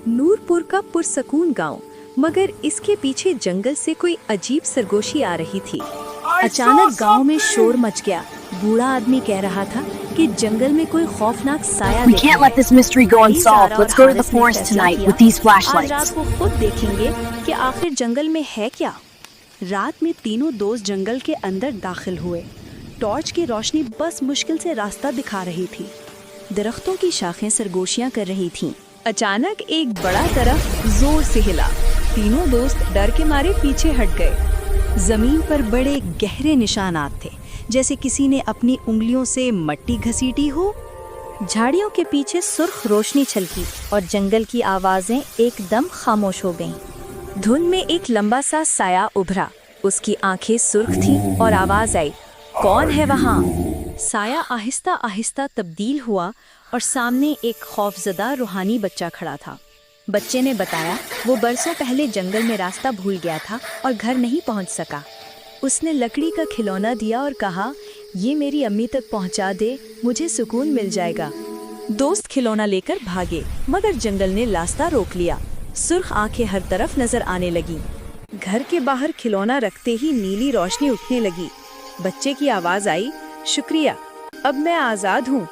नूरपुर का पुरसकून गांव, मगर इसके पीछे जंगल से कोई अजीब सरगोशी आ रही थी। अचानक गांव में शोर मच गया। बूढ़ा आदमी कह रहा था कि जंगल में कोई खौफनाक साया We can't let this mystery go unsolved. Let's go to the forest tonight with these आज flashlights. रात को खुद देखेंगे कि आखिर जंगल में है क्या। रात में तीनों दोस्त जंगल के अंदर दाखिल हुए। टॉर्च की रोशनी बस मुश्किल से रास्ता दिखा रही थी। दरख्तों की शाखें सरगोशियां कर रही थीं। अचानक एक बड़ा तरफ जोर से हिला। तीनों दोस्त डर के मारे पीछे हट गए। जमीन पर बड़े गहरे निशानात थे, जैसे किसी ने अपनी उंगलियों से मट्टी घसीटी हो। झाड़ियों के पीछे सुर्ख रोशनी छलकी और जंगल की आवाजें एकदम खामोश हो गईं। धुंध में एक लंबा सा साया उभरा। उसकी आंखें सुर्ख थीं और आवाज आई, कौन है वहाँ? साया आहिस्ता आहिस्ता तब्दील हुआ और सामने एक खौफजदा रूहानी बच्चा खड़ा था। बच्चे ने बताया वो बरसों पहले जंगल में रास्ता भूल गया था और घर नहीं पहुंच सका। उसने लकड़ी का खिलौना दिया और कहा, ये मेरी अम्मी तक पहुंचा दे, मुझे सुकून मिल जाएगा। दोस्त खिलौना लेकर भागे, मगर जंगल ने रास्ता रोक लिया। सुर्ख आंखें हर तरफ नजर आने लगी। घर के बाहर खिलौना रखते ही नीली रोशनी उठने लगी। बच्चे की आवाज आई, शुक्रिया, अब मैं आजाद हूँ।